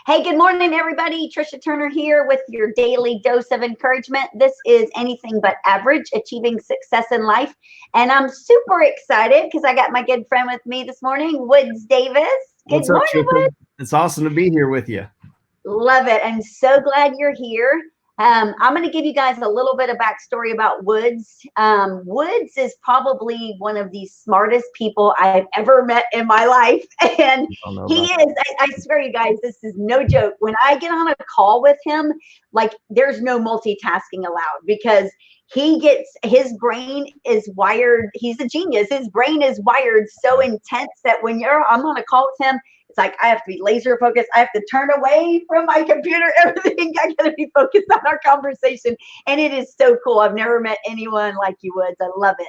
Hey, good morning, everybody. Tricia Turner here with your daily dose of encouragement. This is Anything But Average, Achieving Success in Life. And I'm super excited because I got my good friend with me this morning, Woods Davis. What's Good up, morning, Tricia? Woods. It's awesome to be here with you. Love it. I'm so glad you're here. I'm going to give you guys a little bit of backstory about Woods. Woods is probably one of the smartest people I've ever met in my life. And he is, I swear you guys, this is no joke. When I get on a call with him, like there's no multitasking allowed because his brain is wired. He's a genius. His brain is wired so intense that when I'm on a call with him, it's like I have to be laser focused. I have to turn away from my computer. Everything I got to be focused on our conversation. And it is so cool. I've never met anyone like you, Woods. I love it.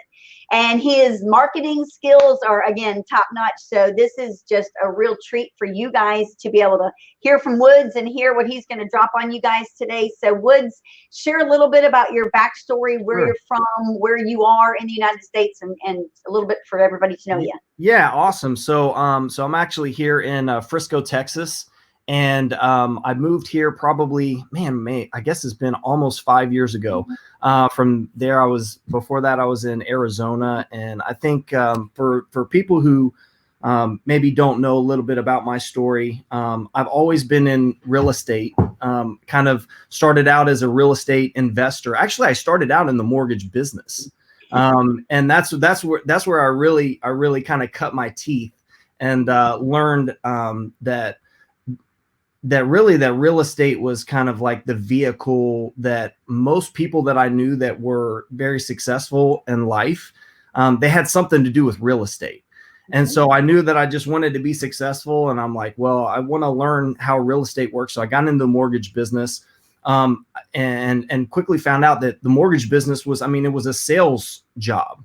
And his marketing skills are, again, top notch. So this is just a real treat for you guys to be able to hear from Woods and hear what he's going to drop on you guys today. So Woods, share a little bit about your backstory, where you're from, where you are in the United States, and a little bit for everybody to know you. Yeah, awesome. So I'm actually here in Frisco, Texas, and I moved here probably, I guess it's been almost 5 years ago. From there, before that I was in Arizona, and I think for people who maybe don't know a little bit about my story, I've always been in real estate. Kind of started out as a real estate investor. Actually, I started out in the mortgage business. And that's where I really kind of cut my teeth and learned that real estate was kind of like the vehicle that most people that I knew that were very successful in life, they had something to do with real estate. And so I knew that I just wanted to be successful. And I'm like, well, I want to learn how real estate works. So I got into the mortgage business. And quickly found out that the mortgage business was, it was a sales job,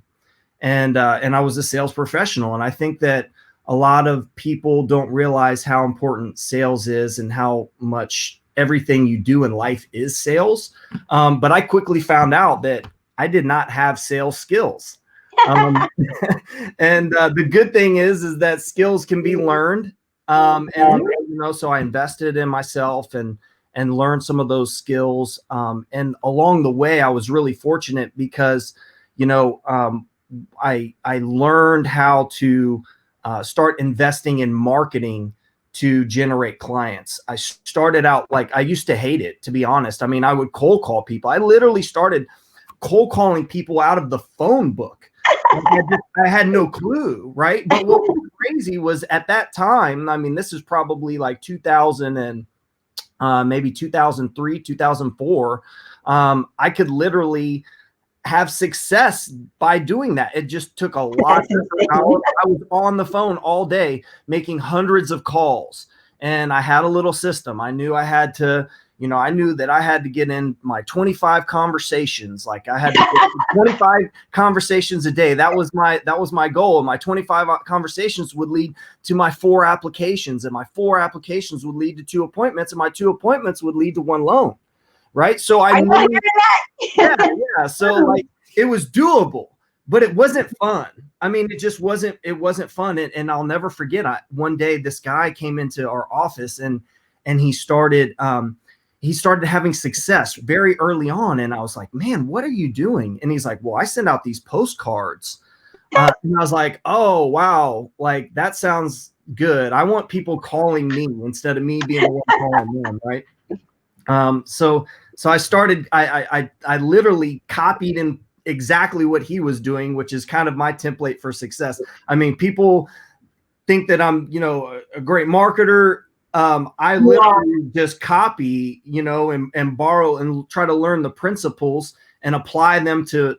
and I was a sales professional. And I think that a lot of people don't realize how important sales is and how much everything you do in life is sales. But I quickly found out that I did not have sales skills. And the good thing is that skills can be learned. So I invested in myself and learn some of those skills. And along the way, I was really fortunate because, I learned how to start investing in marketing to generate clients. I started out, like, I used to hate it, to be honest. I would cold call people. I literally started cold calling people out of the phone book. I had no clue, right? But what was crazy was at that time, this is probably like 2000 and maybe 2003, 2004, I could literally have success by doing that. It just took a lot of hours. I was on the phone all day making hundreds of calls, and I had a little system. I knew I had to, I knew that I had to get in my 25 conversations. Like I had to get 25 conversations a day. That was my goal. And my 25 conversations would lead to my 4 applications, and my 4 applications would lead to 2 appointments, and my 2 appointments would lead to 1 loan. Right. So I knew that. Yeah. So like it was doable, but it wasn't fun. It just wasn't fun. And I'll never forget, one day this guy came into our office and he started having success very early on. And I was like, man, what are you doing? And he's like, well, I send out these postcards. And I was like, oh, wow. Like, that sounds good. I want people calling me instead of me being the one calling them. Right. So I started, I literally copied in exactly what he was doing, which is kind of my template for success. People think that I'm, a great marketer. I literally just copy, and borrow and try to learn the principles and apply them to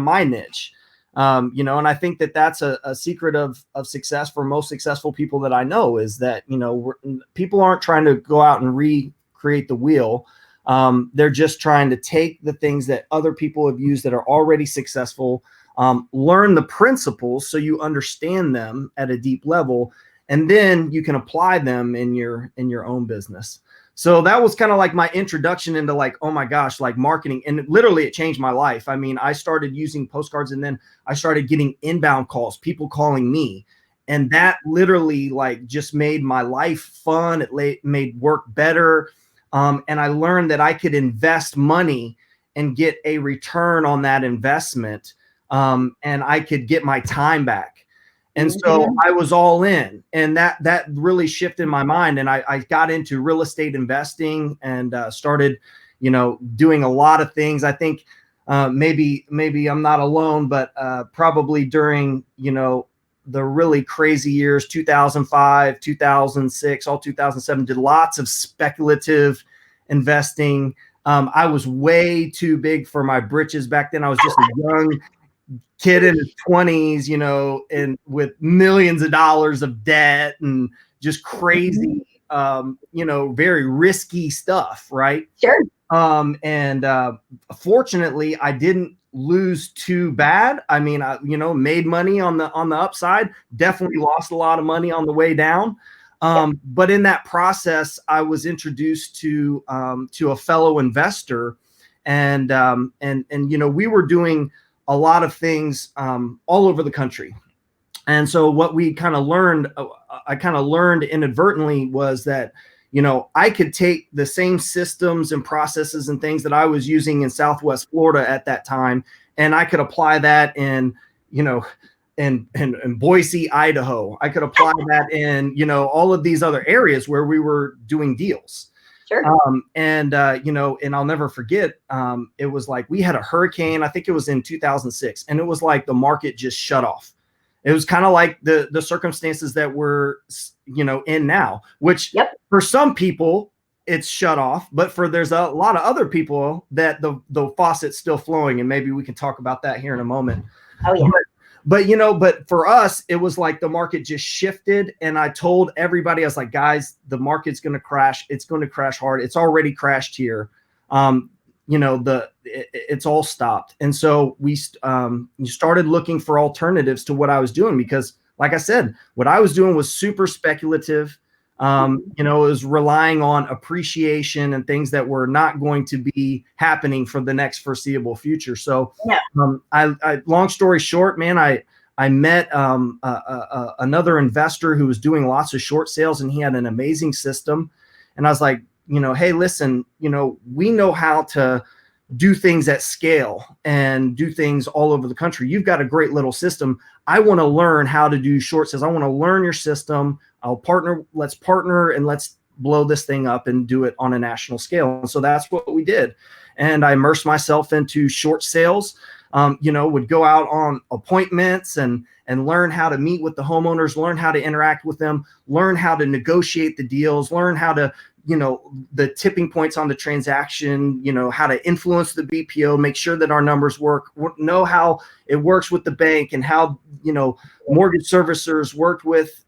my niche. And I think that that's a secret of success for most successful people that I know, is that, people aren't trying to go out and recreate the wheel. They're just trying to take the things that other people have used that are already successful, learn the principles so you understand them at a deep level, and then you can apply them in your own business. So that was kind of like my introduction into, like, oh my gosh, like marketing. And literally it changed my life. I started using postcards, and then I started getting inbound calls, people calling me. And that literally like just made my life fun. It made work better. And I learned that I could invest money and get a return on that investment. And I could get my time back. And so I was all in, and that really shifted my mind. And I got into real estate investing and started, doing a lot of things. I think maybe I'm not alone, but probably during, the really crazy years, 2005, 2006, all 2007, did lots of speculative investing. I was way too big for my britches back then. I was just a young kid in his 20s, and with millions of dollars of debt and just crazy, very risky stuff. Right. Sure. And fortunately, I didn't lose too bad. I mean, I made money on the upside, definitely lost a lot of money on the way down. But in that process, I was introduced to a fellow investor, and we were doing a lot of things all over the country. And so what we kind of learned, I kind of learned inadvertently, was that I could take the same systems and processes and things that I was using in Southwest Florida at that time, and I could apply that in Boise, Idaho. I could apply that in, all of these other areas where we were doing deals. Sure. And I'll never forget, it was like we had a hurricane, I think it was in 2006, and it was like the market just shut off. It was kind of like the circumstances that we're, in now, which for some people it's shut off, but there's a lot of other people that the faucet's still flowing, and maybe we can talk about that here in a moment. Oh yeah. But for us, it was like the market just shifted, and I told everybody, I was like, guys, the market's going to crash. It's going to crash hard. It's already crashed here. It's all stopped. And so we started looking for alternatives to what I was doing, because like I said, what I was doing was super speculative. It was relying on appreciation and things that were not going to be happening for the next foreseeable future. So I long story short, man, I met another investor who was doing lots of short sales, and he had an amazing system. And I was like, hey, listen, we know how to do things at scale and do things all over the country. You've got a great little system. I want to learn how to do short sales. I want to learn your system. Let's partner and let's blow this thing up and do it on a national scale. And so that's what we did. And I immersed myself into short sales, would go out on appointments and learn how to meet with the homeowners, learn how to interact with them, learn how to negotiate the deals, learn how to, the tipping points on the transaction, how to influence the BPO, make sure that our numbers work, know how it works with the bank, and how, mortgage servicers worked with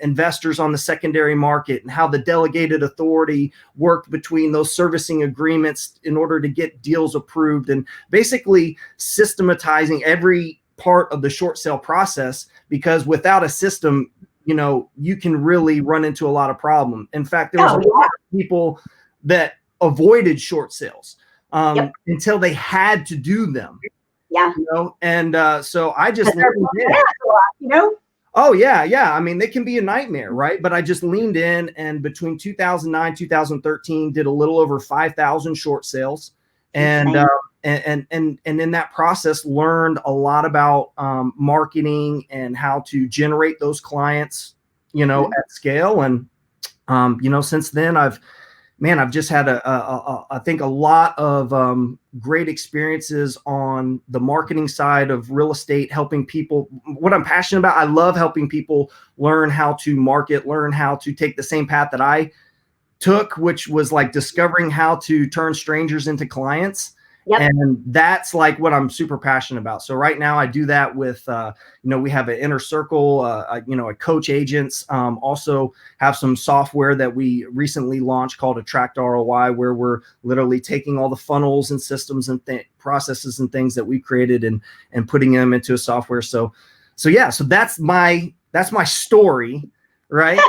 investors on the secondary market, and how the delegated authority worked between those servicing agreements in order to get deals approved, and basically systematizing every part of the short sale process, because without a system, you can really run into a lot of problem. In fact, there was a lot of people that avoided short sales until they had to do them. Yeah. And so I just leaned in. Oh yeah. I mean, they can be a nightmare, right? But I just leaned in, and between 2009, 2013, did a little over 5,000 short sales. And in that process, learned a lot about marketing and how to generate those clients, at scale. And since then, I've just had I think a lot of great experiences on the marketing side of real estate, helping people. What I'm passionate about, I love helping people learn how to market, learn how to take the same path that I took, which was like discovering how to turn strangers into clients. And that's like what I'm super passionate about. So right now I do that with, we have an inner circle, a coach agents, also have some software that we recently launched called Attract ROI, where we're literally taking all the funnels and systems and processes and things that we created and putting them into a software. So that's my story. Right.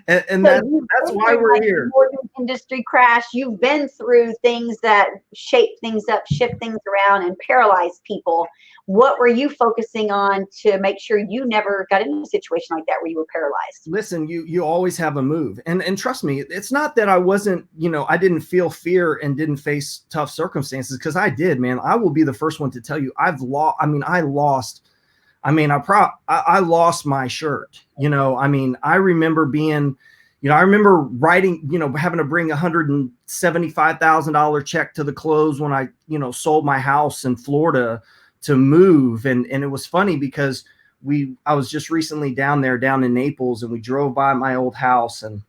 And that's why we're here. More than industry crash. You've been through things that shape things up, shift things around, and paralyze people. What were you focusing on to make sure you never got into a situation like that where you were paralyzed? Listen, you always have a move, and trust me, it's not that I wasn't, I didn't feel fear and didn't face tough circumstances, because I did, man. I will be the first one to tell you, I lost my shirt. I remember being, I remember writing, having to bring $175,000 check to the close when I, sold my house in Florida to move. And it was funny because I was just recently down in Naples, and we drove by my old house, and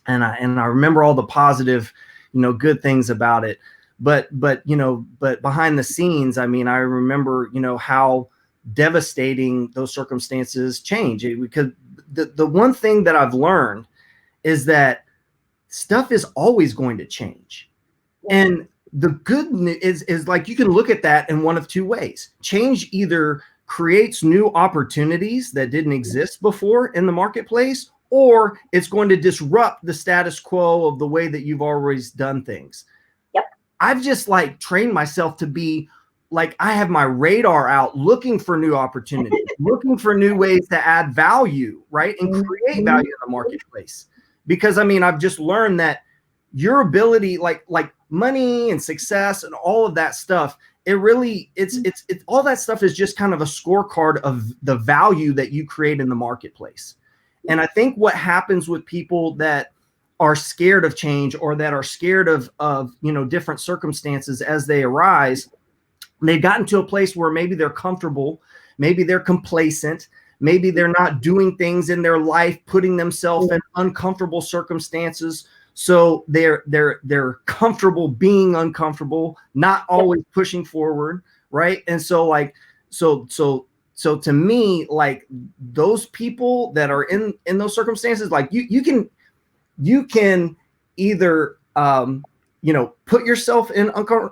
I remember all the positive, good things about it. But behind the scenes, I remember, how devastating those circumstances change. Because the one thing that I've learned is that stuff is always going to change. And the good news is like, you can look at that in one of two ways. Change either creates new opportunities that didn't exist before in the marketplace, or it's going to disrupt the status quo of the way that you've always done things. Yep. I've just trained myself to be I have my radar out, looking for new opportunities, looking for new ways to add value, right? And create value in the marketplace. Because I've just learned that your ability, like money and success and all of that stuff, it's all that stuff is just kind of a scorecard of the value that you create in the marketplace. And I think what happens with people that are scared of change, or that are scared of different circumstances as they arise, they've gotten to a place where maybe they're comfortable, maybe they're complacent, maybe they're not doing things in their life, putting themselves in uncomfortable circumstances. So they're comfortable being uncomfortable, not always pushing forward, right? And so so to me, those people that are in those circumstances, you can either put yourself in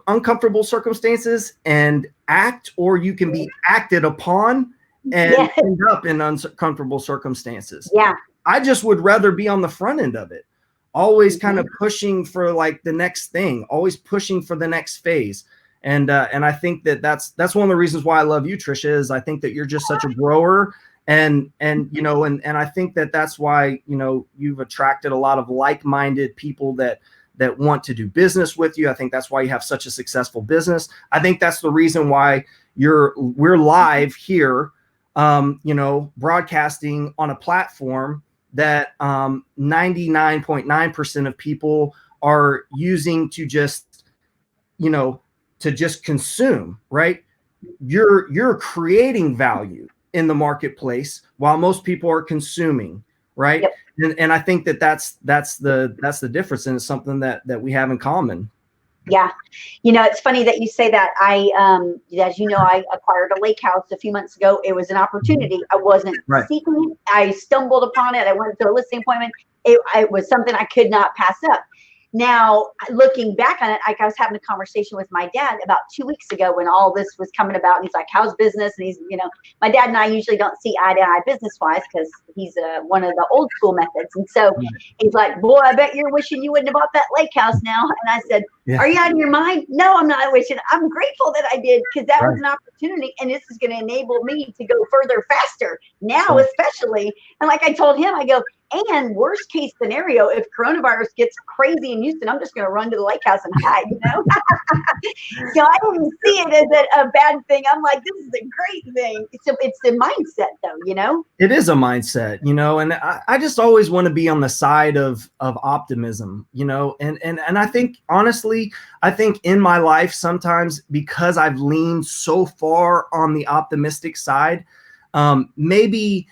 uncomfortable circumstances and act, or you can be acted upon and end up in uncomfortable circumstances. Yeah. I just would rather be on the front end of it, always kind of pushing for the next thing, always pushing for the next phase. And I think that's one of the reasons why I love you, Tricia, is I think that you're just such a grower. And I think that's why, you've attracted a lot of like-minded people that want to do business with you. I think that's why you have such a successful business. I think that's the reason why we're live here, broadcasting on a platform that 99.9% of people are using to just consume, right? You're creating value in the marketplace while most people are consuming, right? Yep. And I think that's the difference, and it's something that we have in common. Yeah. It's funny that you say that. As you know, I acquired a lake house a few months ago. It was an opportunity. I wasn't seeking it. I stumbled upon it. I went to a listing appointment. It was something I could not pass up. Now, looking back on it, I was having a conversation with my dad about 2 weeks ago when all this was coming about. And he's like, how's business? And he's, my dad and I usually don't see eye to eye business-wise because he's one of the old school methods. And so he's like, boy, I bet you're wishing you wouldn't have bought that lake house now. And I said, are you out of your mind? No, I'm not wishing. I'm grateful that I did, because that was an opportunity. And this is going to enable me to go further faster now, especially. And like I told him, I go, and worst case scenario, if coronavirus gets crazy in Houston, I'm just going to run to the lake house and hide, So I didn't see it as a bad thing. I'm like, this is a great thing. It's the mindset, though, It is a mindset, and I just always want to be on the side of optimism, and I think, honestly, I think in my life, sometimes because I've leaned so far on the optimistic side, maybe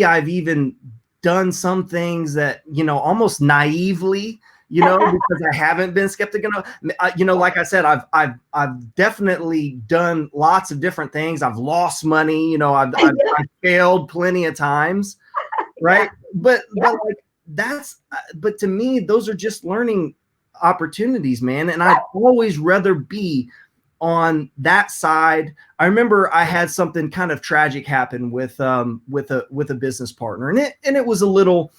I've even done some things that, almost naively, because I haven't been skeptical. Like I said, I've definitely done lots of different things. I've lost money, I've failed plenty of times. Right. But to me, those are just learning opportunities, man. And I'd always rather be on that side. I remember I had something kind of tragic happen with a business partner, and it was a little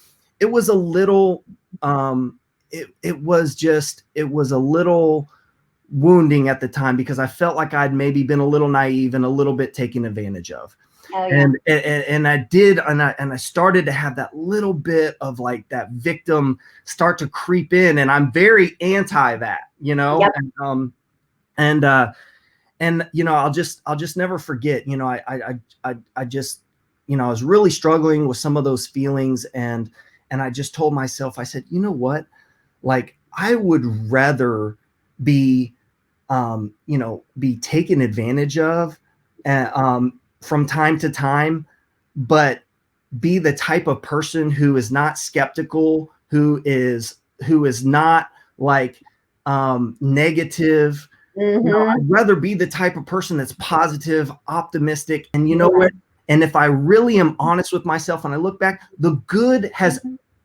it was a little wounding at the time because I felt like I'd maybe been a little naive and a little bit taken advantage of. Oh, yeah. And I did, and I started to have that little bit of like that victim start to creep in, and I'm very anti that, you know. Yep. And you know, I'll just never forget, you know, I just, you know, I was really struggling with some of those feelings, and I just told myself, I said, you know what, like I would rather be, you know, be taken advantage of, from time to time, but be the type of person who is not skeptical, who is not like negative. You know, I'd rather be the type of person that's positive, optimistic, and you know what? And if I really am honest with myself and I look back, the good has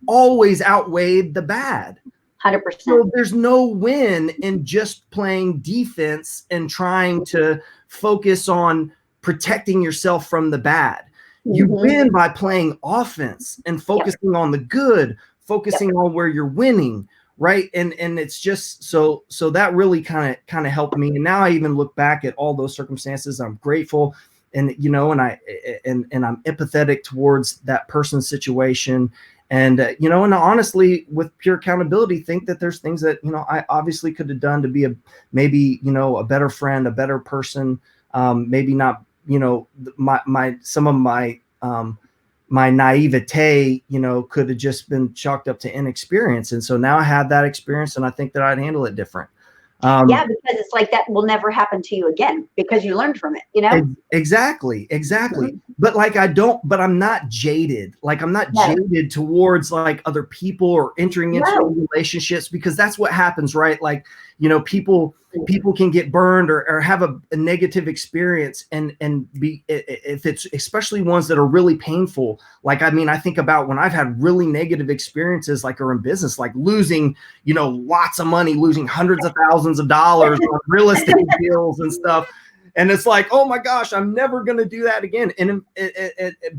always outweighed the bad. 100%. So there's no win in just playing defense and trying to focus on protecting yourself from the bad. You win by playing offense and focusing on the good, focusing on where you're winning, right? And it's just so that really kind of helped me. And now I even look back at all those circumstances. I'm grateful, and you know, and I'm empathetic towards that person's situation. And you know, and honestly, with pure accountability, think that there's things that, you know, I obviously could have done to be maybe, you know, a better friend, a better person. Maybe not, you know, some of my naivete, you know, could have just been chalked up to inexperience. And so now I had that experience, and I think that I'd handle it different. Yeah, because it's like that will never happen to you again because you learned from it, you know? Exactly. But like, but I'm not jaded. Like, I'm not jaded towards like other people or entering into relationships, because that's what happens, right? Like, you know, people can get burned or have a negative experience and be, if it's especially ones that are really painful. Like, I mean, I think about when I've had really negative experiences, like, or in business, like losing, you know, lots of money, losing hundreds of thousands of dollars on real estate deals and stuff. And it's like, oh my gosh, I'm never going to do that again. And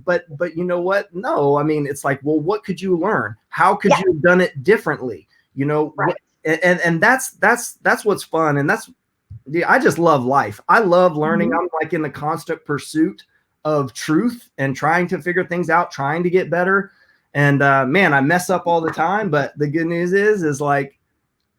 but you know what? No, I mean, it's like, well, what could you learn? How could you have done it differently? You know, and that's what's fun. And I just love life. I love learning. I'm like in the constant pursuit of truth and trying to figure things out, trying to get better. And man, I mess up all the time. But the good news is like,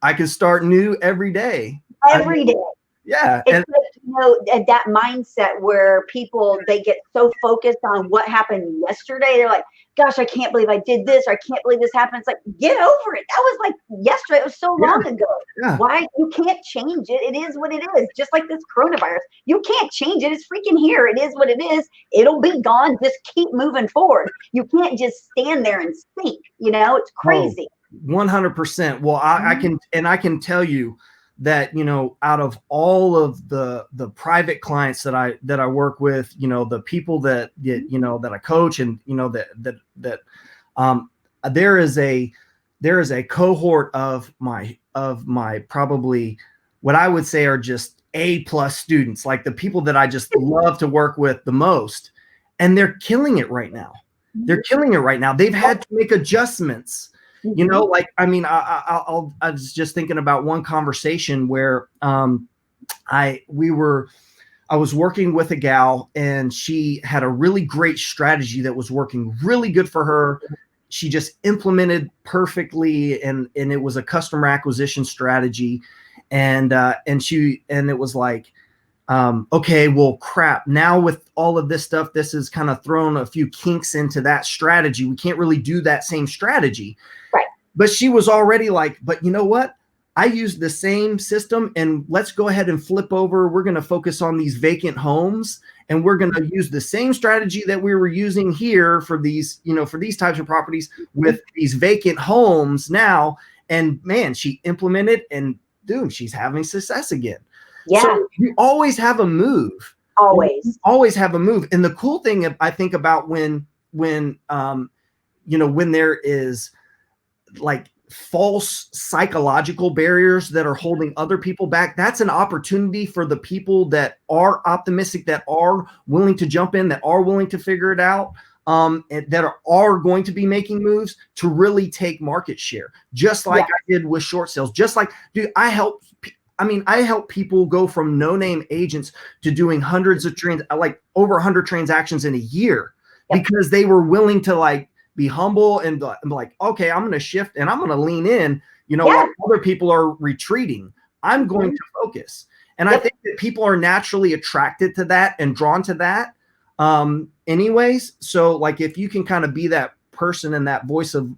I can start new every day. Every day. Yeah. It's like, you know, that mindset where people, they get so focused on what happened yesterday. They're like, gosh, I can't believe I did this. Or I can't believe this happened. It's like, get over it. That was like yesterday. It was so long ago. Yeah. Why? You can't change it. It is what it is. Just like this coronavirus. You can't change it. It's freaking here. It is what it is. It'll be gone. Just keep moving forward. You can't just stand there and think, you know, it's crazy. 100%. Well, I can tell you that, you know, out of all of the private clients that I work with, you know, the people that you know, that I coach, and you know, that there is a cohort of my probably what I would say are just A+ students, like the people that I just love to work with the most, and they're killing it right now. They're killing it right now. They've had to make adjustments. You know, like, I mean, I was just thinking about one conversation where I was working with a gal, and she had a really great strategy that was working really good for her. She just implemented perfectly, and it was a customer acquisition strategy. And it was like, okay, well, crap. Now with all of this stuff, this has kind of thrown a few kinks into that strategy. We can't really do that same strategy. Right. But she was already like, but you know what? I used the same system, and let's go ahead and flip over. We're going to focus on these vacant homes, and we're going to use the same strategy that we were using here for these, you know, for these types of properties with these vacant homes now. And man, she implemented, and dude, she's having success again. Yeah. So you always have a move. Always have a move. And the cool thing I think about when you know, when there is like false psychological barriers that are holding other people back, that's an opportunity for the people that are optimistic, that are willing to jump in, that are willing to figure it out. that are going to be making moves to really take market share, just like I did with short sales. Just like, dude, I help people go from no-name agents to doing hundreds of like over 100 transactions in a year because they were willing to like be humble and like, okay, I'm going to shift and I'm going to lean in, while other people are retreating. I'm going to focus. And I think that people are naturally attracted to that and drawn to that. Anyways, so like if you can kind of be that person and that voice of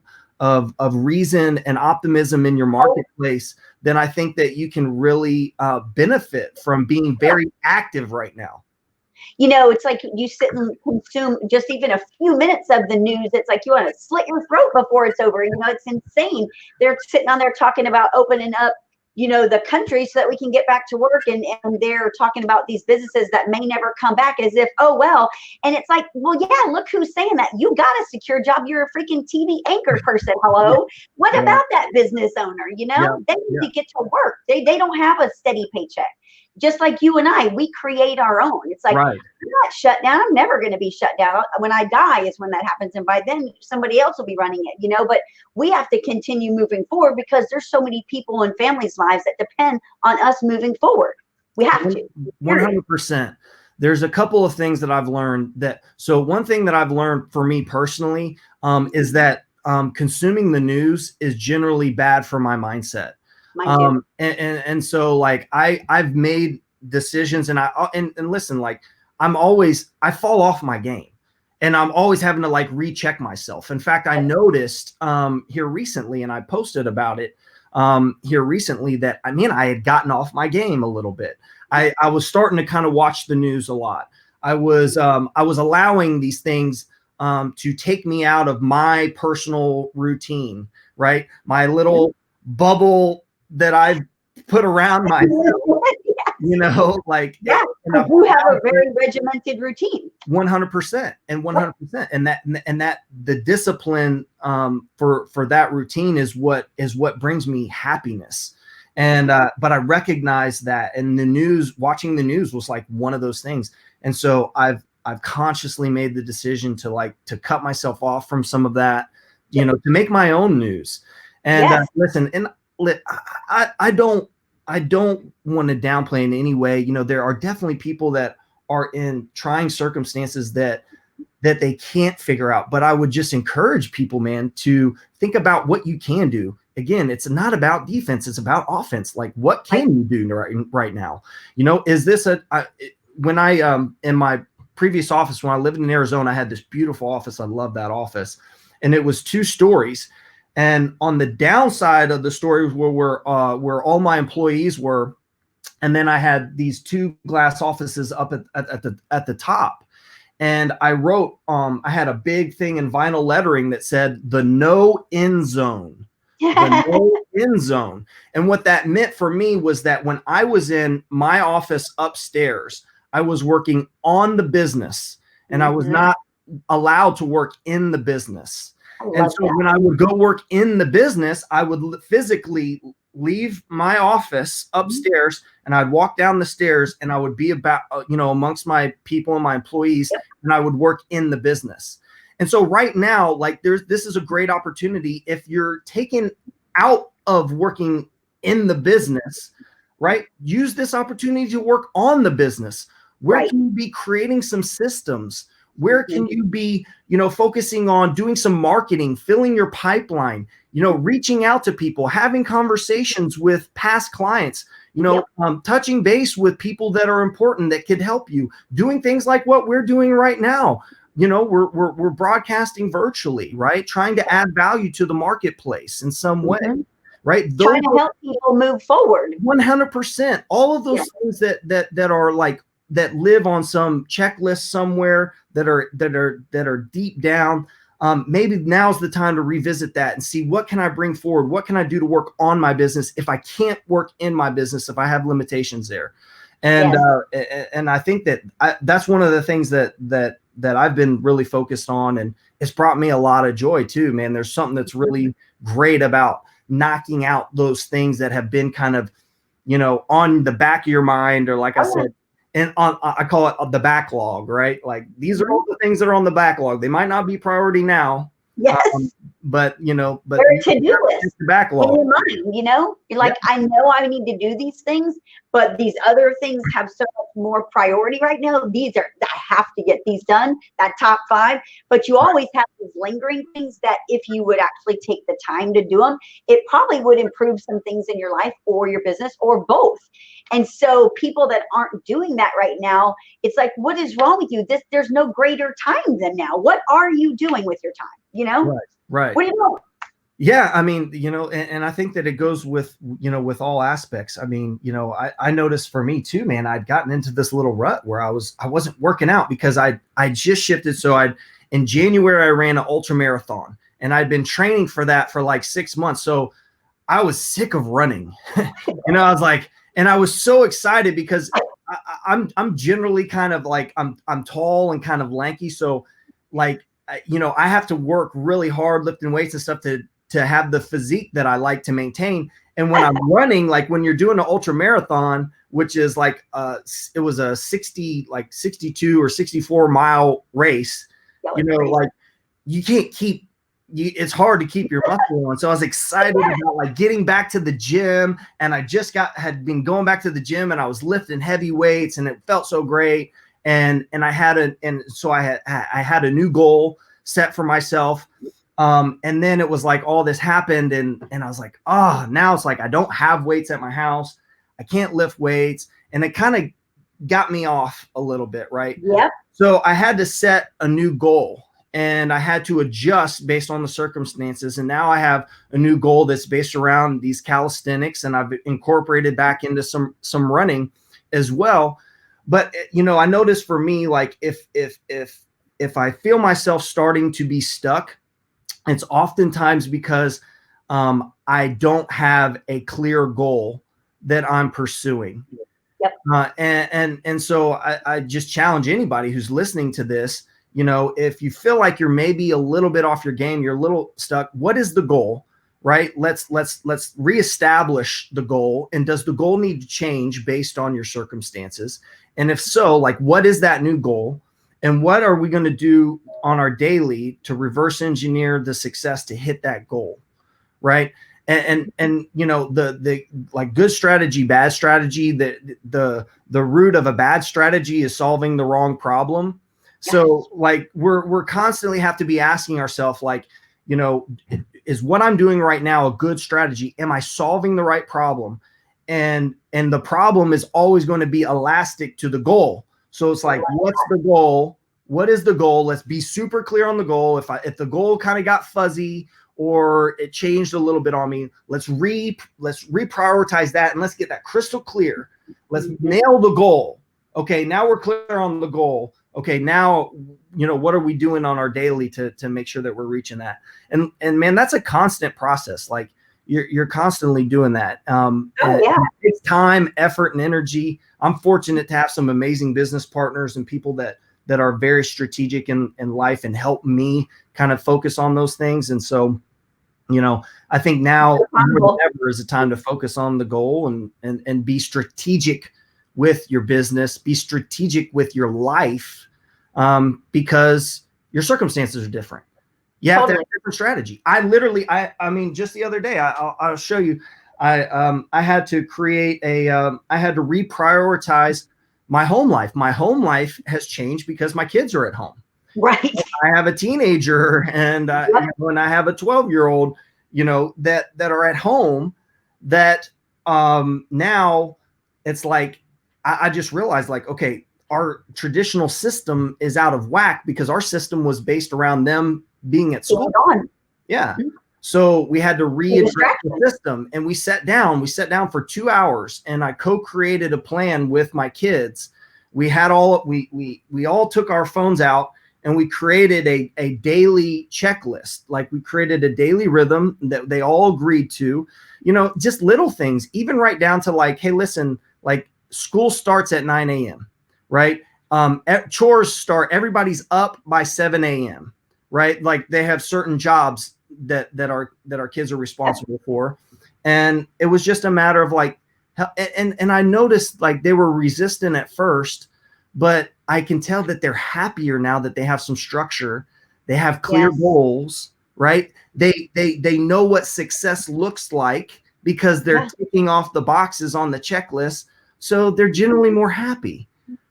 reason and optimism in your marketplace, then I think that you can really benefit from being very active right now. It's like you sit and consume just even a few minutes of the news. It's like you want to slit your throat before it's over. It's insane. They're sitting on there talking about opening up the country so that we can get back to work. And they're talking about these businesses that may never come back as if, oh, well. And it's like, well, yeah, look who's saying that. You got a secure job. You're a freaking TV anchor person. Hello. What about that business owner? They need to get to work. They don't have a steady paycheck. Just like you and I, we create our own. It's like, I'm not shut down. I'm never going to be shut down. When I die is when that happens. And by then somebody else will be running it, but we have to continue moving forward because there's so many people and families' lives that depend on us moving forward. We have to. 100%. There's a couple of things that I've learned so one thing that I've learned for me personally is that consuming the news is generally bad for my mindset. And so like I've made decisions and listen, like I fall off my game and I'm always having to like recheck myself. In fact, I noticed here recently, and I posted about it here recently, that I had gotten off my game a little bit. I was starting to kind of watch the news a lot. I was allowing these things to take me out of my personal routine, right? My little bubble that I've put around myself, like you have a very regimented routine. 100% and 100%, and that the discipline for that routine is what brings me happiness. And but I recognize that, and watching the news was like one of those things. And so I've consciously made the decision to cut myself off from some of that, to make my own news. And listen, and I don't want to downplay in any way. There are definitely people that are in trying circumstances that they can't figure out. But I would just encourage people, man, to think about what you can do. Again, it's not about defense; it's about offense. Like, what can you do right now? Is this when I in my previous office when I lived in Arizona, I had this beautiful office. I love that office, and it was 2 stories. And on the downside of the story where all my employees were, and then I had these 2 glass offices up at the top. And I wrote, I had a big thing in vinyl lettering that said the no end zone. The no end zone. And what that meant for me was that when I was in my office upstairs, I was working on the business, and I was not allowed to work in the business. And so when I would go work in the business, I would physically leave my office upstairs and I'd walk down the stairs and I would be about, amongst my people and my employees, and I would work in the business. And so right now, like this is a great opportunity. If you're taken out of working in the business, right? Use this opportunity to work on the business. Where can you be creating some systems? Where can you be, focusing on doing some marketing, filling your pipeline, reaching out to people, having conversations with past clients, touching base with people that are important that could help you, doing things like what we're doing right now. We're broadcasting virtually, right? Trying to add value to the marketplace in some way, right? Trying to help people move forward. 100%. All of those things that are like, that live on some checklist somewhere that are deep down. Maybe now's the time to revisit that and see, what can I bring forward? What can I do to work on my business if I can't work in my business, if I have limitations there? And and I think that's one of the things that I've been really focused on, and it's brought me a lot of joy too, man. There's something that's really great about knocking out those things that have been kind of, on the back of your mind, or like I said, and I call it the backlog, right? Like these are all the things that are on the backlog. They might not be priority now, Yes. but but They're a to-do list the in backlog. your mind, you're like, I know I need to do these things, but these other things have so much more priority right now. I have to get these done, that top 5, but you always have these lingering things that if you would actually take the time to do them, it probably would improve some things in your life or your business or both. And so people that aren't doing that right now, it's like, what is wrong with you? There's no greater time than now. What are you doing with your time? Right. What do you know? Yeah, I mean, and I think that it goes with, with all aspects. I mean, I noticed for me too, man, I'd gotten into this little rut where I wasn't working out because I just shifted. So in January, I ran an ultra marathon and I'd been training for that for like 6 months. So I was sick of running, I was like, and I was so excited because I'm generally kind of like, I'm tall and kind of lanky. So like, I have to work really hard lifting weights and stuff to have the physique that I like to maintain. And when I'm running, like when you're doing an ultra marathon, which is like, it was a 62 or 64 mile race, like you can't it's hard to keep your muscle on. So I was excited about like getting back to the gym, and I just had been going back to the gym and I was lifting heavy weights and it felt so great. And I had I had a new goal set for myself. And then it was like all this happened and I was like, now it's like I don't have weights at my house. I can't lift weights. And it kind of got me off a little bit, right? Yep. So I had to set a new goal and I had to adjust based on the circumstances. And now I have a new goal that's based around these calisthenics, and I've incorporated back into some running as well. But I noticed for me, like if I feel myself starting to be stuck, it's oftentimes because I don't have a clear goal that I'm pursuing. Yep. And so I just challenge anybody who's listening to this, if you feel like you're maybe a little bit off your game, you're a little stuck, what is the goal, right? Let's reestablish the goal. And does the goal need to change based on your circumstances? And if so, like, what is that new goal? And what are we going to do on our daily to reverse engineer the success to hit that goal, right? And the like good strategy, bad strategy, the root of a bad strategy is solving the wrong problem. So like we're constantly have to be asking ourselves, like, is what I'm doing right now a good strategy? Am I solving the right problem? And the problem is always going to be elastic to the goal. So it's like, what's the goal? What is the goal? Let's be super clear on the goal. If the goal kind of got fuzzy or it changed a little bit on me, let's reprioritize that and let's get that crystal clear. Let's nail the goal. Okay, now we're clear on the goal. Okay, now what are we doing on our daily to make sure that we're reaching that? And man, that's a constant process. Like you're constantly doing that. It's time, effort, and energy. I'm fortunate to have some amazing business partners and people that are very strategic in life and help me kind of focus on those things. And so, I think now more than ever is a time to focus on the goal and be strategic with your business, be strategic with your life, because your circumstances are different. You have to have a different strategy. I mean, just the other day, I'll show you, I had to create I had to reprioritize my home life. My home life has changed because my kids are at home. Right. I have a teenager and when I have a 12-year-old, that are at home that now it's like, I just realized, like, okay, our traditional system is out of whack because our system was based around them being at school. Yeah. So we had to readdress the system, and we sat down for 2 hours and I co-created a plan with my kids. We all took our phones out and we created a daily checklist. Like we created a daily rhythm that they all agreed to, just little things, even right down to like, hey, listen, like school starts at 9 a.m. right? Chores start, everybody's up by 7 a.m. right? Like they have certain jobs that our kids are responsible for. And it was just a matter of like, And I noticed like they were resistant at first, but I can tell that they're happier now that they have some structure. They have clear goals, right? They know what success looks like because they're ticking off the boxes on the checklist. So they're generally more happy,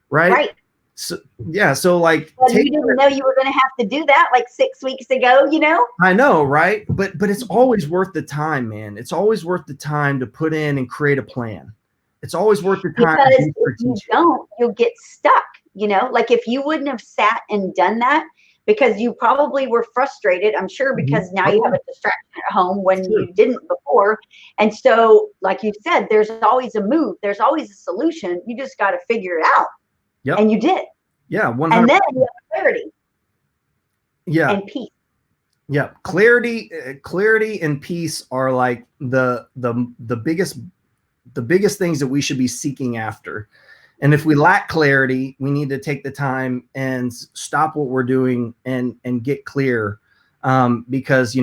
right? Right. So yeah, so like you didn't know you were going to have to do that like 6 weeks ago, you know? I know, right? But it's always worth the time, man. It's always worth the time to put in and create a plan. It's always worth the time. Because if you don't, you'll get stuck, you know? Like if you wouldn't have sat and done that, because you probably were frustrated, I'm sure, because now you have a distraction at home when you didn't before. And so, like you said, there's always a move. There's always a solution. You just got to figure it out. Yep. And you did. Yeah, 100%. And then you have clarity. Yeah. And peace. Yeah, clarity and peace are like the biggest things that we should be seeking after. And if we lack clarity, we need to take the time and stop what we're doing and get clear, because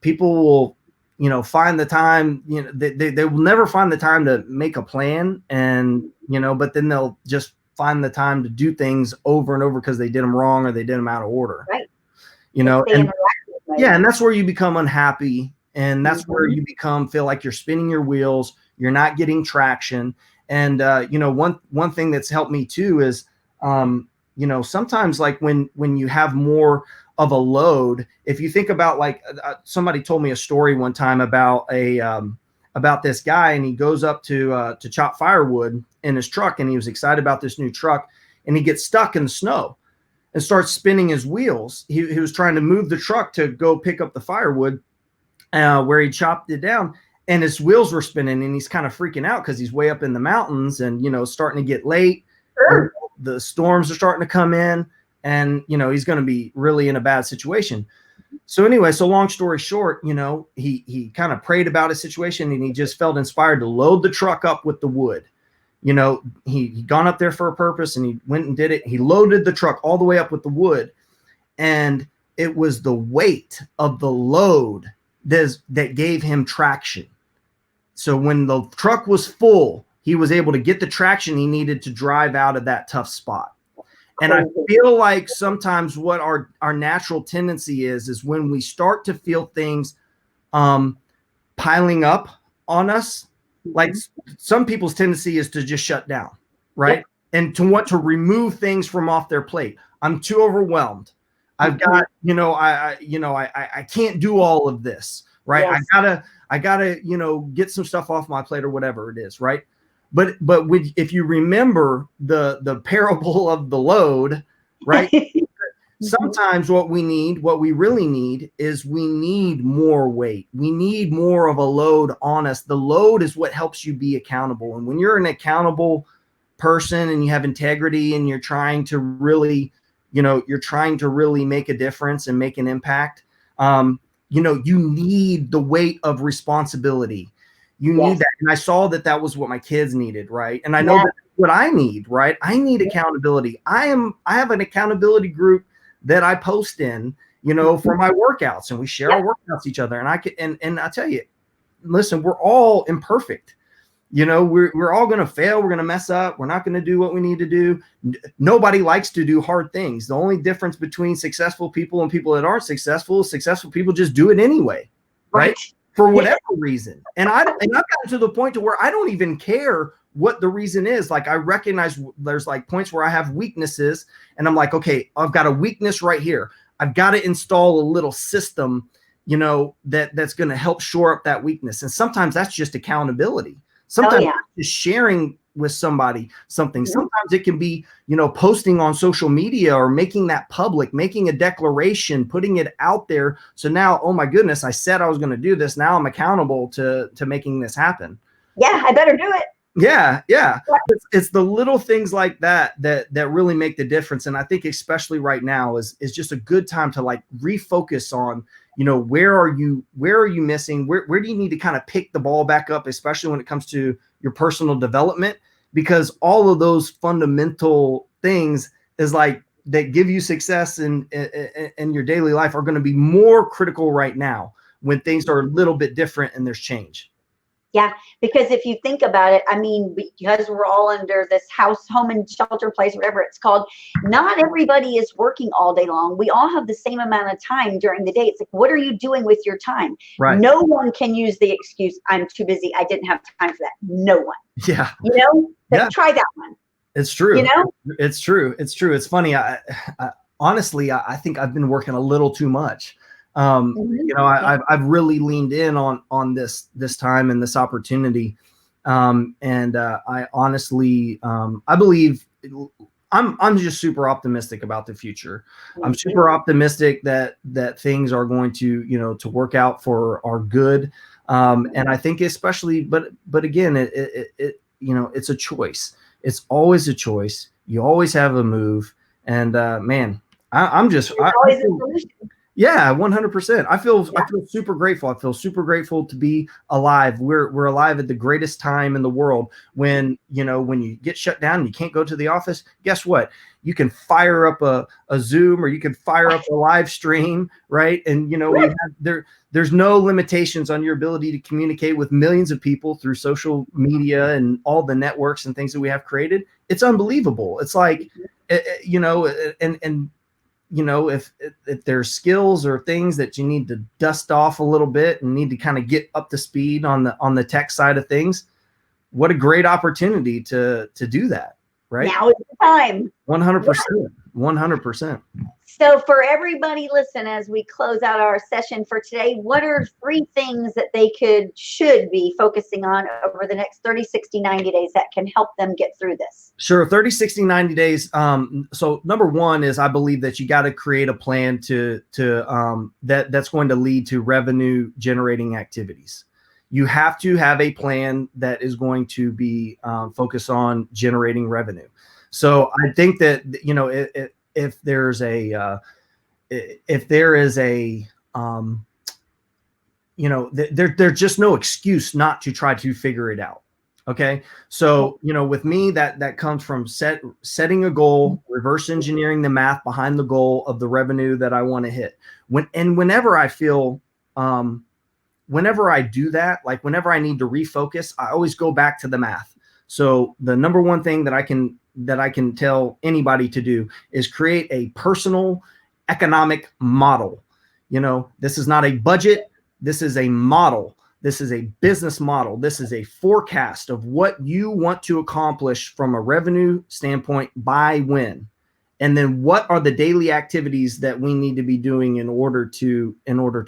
people will find the time. They will never find the time to make a plan, and but then they'll just find the time to do things over and over because they did them wrong or they did them out of order. Right. And that's where you become unhappy, and that's where you feel like you're spinning your wheels, you're not getting traction. And one thing that's helped me too is sometimes like when you have more of a load, if you think about like somebody told me a story one time about this guy, and he goes up to chop firewood in his truck, and he was excited about this new truck, and he gets stuck in the snow and starts spinning his wheels. He was trying to move the truck to go pick up the firewood where he chopped it down, and his wheels were spinning, and he's kind of freaking out because he's way up in the mountains, and starting to get late. Sure. The storms are starting to come in, and he's going to be really in a bad situation. So anyway, so long story short, he kind of prayed about his situation, and he just felt inspired to load the truck up with the wood. He'd gone up there for a purpose, and he went and did it. He loaded the truck all the way up with the wood, and it was the weight of the load that gave him traction. So when the truck was full, he was able to get the traction he needed to drive out of that tough spot. And I feel like sometimes what our natural tendency is when we start to feel things piling up on us, like some people's tendency is to just shut down, right? Yep. And to want to remove things from off their plate. I'm too overwhelmed. I've got, I can't do all of this, right? Yes. I gotta, get some stuff off my plate or whatever it is, right? But if you remember the parable of the load, right? Sometimes what we really need is we need more weight. We need more of a load on us. The load is what helps you be accountable. And when you're an accountable person and you have integrity and you're trying to really make a difference and make an impact, you need the weight of responsibility. You need that. And I saw that was what my kids needed, right? And I know that's what I need, right? I need accountability. I have an accountability group that I post in, for my workouts, and we share our workouts with each other. And I tell you, listen, we're all imperfect. We're all going to fail. We're going to mess up. We're not going to do what we need to do. Nobody likes to do hard things. The only difference between successful people and people that aren't successful people just do it anyway, right? For whatever reason. And I've gotten to the point to where I don't even care what the reason is. Like I recognize there's like points where I have weaknesses, and I'm like, okay, I've got a weakness right here. I've got to install a little system, that's going to help shore up that weakness. And sometimes that's just accountability. Sometimes it's just sharing with somebody something. Sometimes it can be, posting on social media or making that public, making a declaration, putting it out there. So now, oh my goodness, I said I was going to do this. Now I'm accountable to making this happen. Yeah, I better do it. Yeah. It's the little things like that really make the difference. And I think especially right now is just a good time to like refocus on, where are you missing? Where do you need to kind of pick the ball back up, especially when it comes to your personal development? Because all of those fundamental things is like that give you success in your daily life are going to be more critical right now when things are a little bit different and there's change. Yeah, because if you think about it, I mean, because we're all under this home and shelter place, whatever it's called, not everybody is working all day long. We all have the same amount of time during the day. It's like, what are you doing with your time? Right. No one can use the excuse, I'm too busy, I didn't have time for that. No one. Yeah. You know, but Yeah. try that one. It's true. You know, it's true. It's true. It's funny. Honestly, I think I've been working a little too much. You know, I've really leaned in on this time and this opportunity. And I honestly, I believe I'm just super optimistic about the future. I'm super optimistic that things are going to, you know, to work out for our good. And I think especially, but again, it you know, it's a choice. It's always a choice. You always have a move. And man, I'm just, yeah, 100%. I feel super grateful. I feel super grateful to be alive. We're alive at the greatest time in the world. When, you know, when you get shut down and you can't go to the office, guess what? You can fire up a Zoom, or you can fire up a live stream, right? And, you know, we have there's no limitations on your ability to communicate with millions of people through social media and all the networks and things that we have created. It's unbelievable. It's like, you know, and you know, if there's skills or things that you need to dust off a little bit and need to kind of get up to speed on the tech side of things, what a great opportunity to do that, right? Now is the time. 100%. 100%. So for everybody, listen, as we close out our session for today, what are 3 things that they should be focusing on over the next 30, 60, 90 days that can help them get through this? Sure. 30, 60, 90 days. So number one is, I believe that you got to create a plan that's going to lead to revenue generating activities. You have to have a plan that is going to be focused on generating revenue. So I think that, you know, if there is a, you know, there's just no excuse not to try to figure it out. Okay. So, you know, with me, that comes from setting a goal, reverse engineering the math behind the goal of the revenue that I want to hit. Whenever I feel, whenever I do that, like whenever I need to refocus, I always go back to the math. So the number one thing that I can tell anybody to do is create a personal economic model. You know, this is not a budget. This is a model. This is a business model. This is a forecast of what you want to accomplish from a revenue standpoint by when. And then what are the daily activities that we need to be doing in order to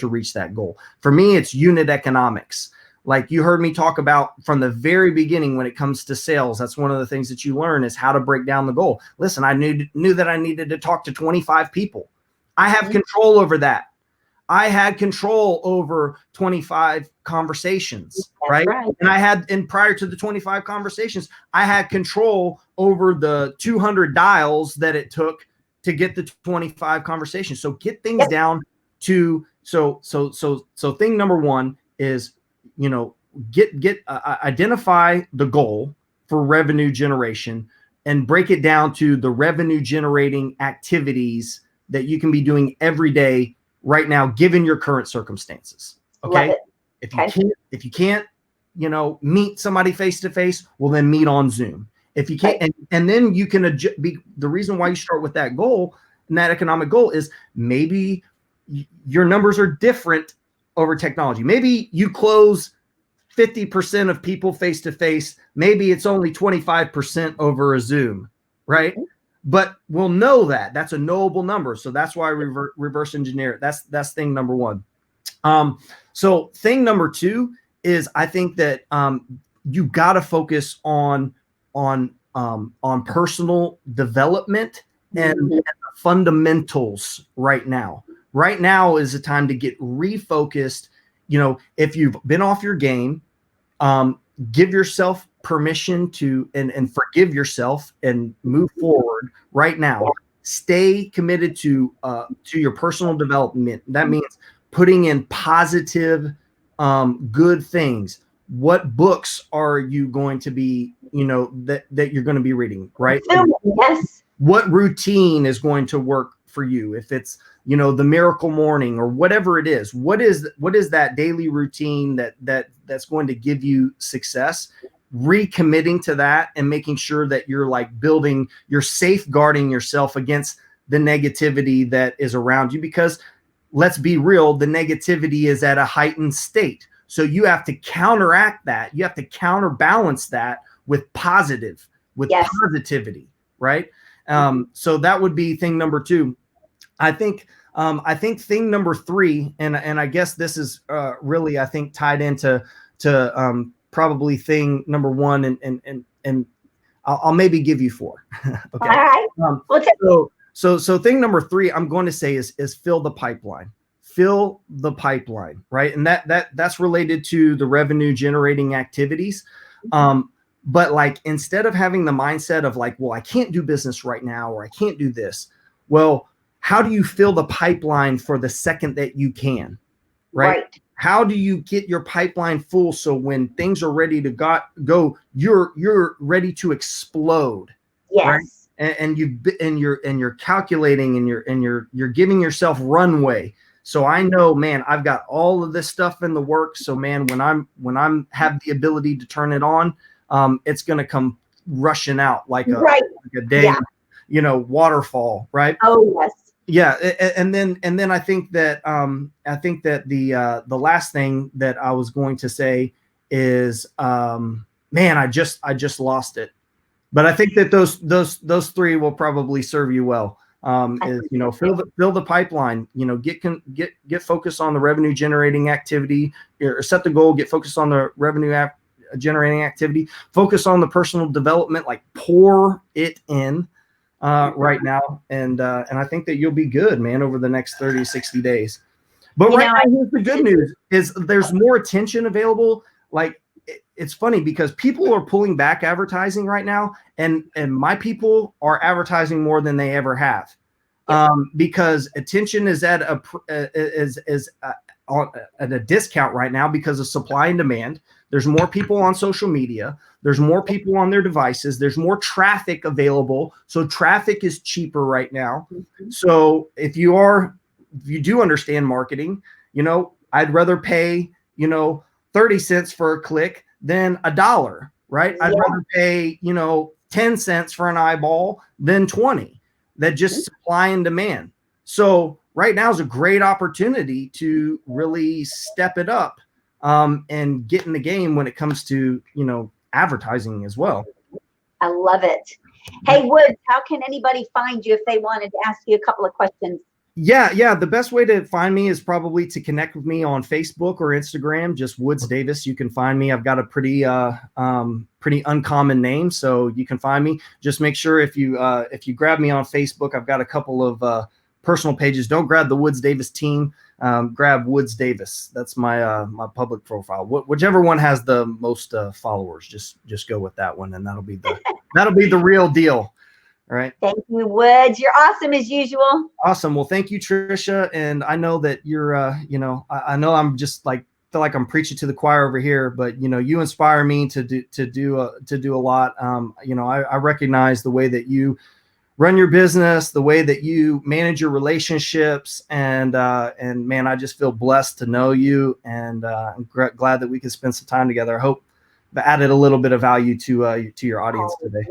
reach that goal? For me, it's unit economics. Like you heard me talk about from the very beginning when it comes to sales. That's one of the things that you learn is how to break down the goal. Listen, I knew that I needed to talk to 25 people. I have control over that. I had control over 25 conversations, right? And prior to the 25 conversations, I had control over the 200 dials that it took to get the 25 conversations. So get things down to, so thing number one is, you know, identify the goal for revenue generation and break it down to the revenue generating activities that you can be doing every day right now, given your current circumstances. Okay. If you can't, you know, meet somebody face to face, well then meet on Zoom. If you can't, and then you can the reason why you start with that goal and that economic goal is maybe your numbers are different over technology. Maybe you close 50% of people face to face. Maybe it's only 25% over a Zoom, right? But we'll know that that's a knowable number. So that's why we reverse engineer it. That's thing number one. So thing number two is I think that you got to focus on personal development and fundamentals right now. Right now is the time to get refocused. You know, if you've been off your game, give yourself permission to and forgive yourself and move forward right now. Stay committed to your personal development. That means putting in positive, good things. What books are you going to be, you know, that you're going to be reading, right? Yes. What routine is going to work for you, if it's, you know, the miracle morning or whatever it is, what is that daily routine that's going to give you success? Recommitting to that and making sure that you're like you're safeguarding yourself against the negativity that is around you, because let's be real, the negativity is at a heightened state. So you have to counteract that. You have to counterbalance that with positivity, right? So that would be thing number 2. I think thing number 3, and I guess this is really, I think, tied into probably thing number 1, and I'll maybe give you 4. Okay. All right. So thing number 3, I'm going to say is fill the pipeline. Fill the pipeline, right? And that's related to the revenue generating activities. But like, instead of having the mindset of like, well, I can't do business right now, or I can't do this. Well, how do you fill the pipeline for the second that you can, right? How do you get your pipeline full so when things are ready to go, you're ready to explode? Yes. Right? And you're calculating, and you're giving yourself runway. So I know, man, I've got all of this stuff in the works. So man, when I'm have the ability to turn it on, it's going to come rushing out like a dang, you know, waterfall, right? Oh yes. Yeah. And then I think that the last thing that I was going to say is, man, I just lost it. But I think that those 3 will probably serve you well. Is, you know, fill the pipeline, you know, get focused on the revenue generating activity, or set the goal, get focused on the revenue generating activity, focus on the personal development, like pour it in right now. And I think that you'll be good, man, over the next 30, 60 days. But now, here's the good news is there's more attention available. Like, it's funny because people are pulling back advertising right now, and my people are advertising more than they ever have, because attention is at a discount right now because of supply and demand. There's more people on social media. There's more people on their devices. There's more traffic available. So traffic is cheaper right now. So if you do understand marketing, you know, I'd rather pay, you know, 30 cents for a click than $1, right? I'd rather pay, you know, 10 cents for an eyeball than 20. That just supply and demand. So right now is a great opportunity to really step it up and get in the game when it comes to, you know, advertising as well. I love it. Hey, Woods, how can anybody find you if they wanted to ask you a couple of questions? Yeah. The best way to find me is probably to connect with me on Facebook or Instagram, just Woods Davis. You can find me. I've got a pretty uncommon name, so you can find me. Just make sure if you grab me on Facebook, I've got a couple of personal pages. Don't grab the Woods Davis team. Grab Woods Davis. That's my my public profile. Whichever one has the most followers, just go with that one, and that'll be the real deal. All right. Thank you, Woods. You're awesome as usual. Awesome. Well, thank you, Tricia. And I know that you're, you know, I know I'm just like, feel like I'm preaching to the choir over here, but you know, you inspire me to do a lot. You know, I recognize the way that you run your business, the way that you manage your relationships, and man, I just feel blessed to know you, and I'm glad that we could spend some time together. I hope I added a little bit of value to your audience today.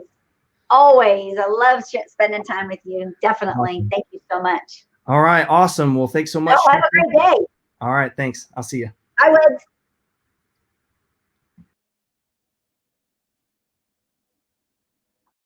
Always. I love spending time with you. Definitely. Awesome. Thank you so much. All right. Awesome. Well, thanks so much. Have a great day. All right. Thanks. I'll see you. Bye, Woods.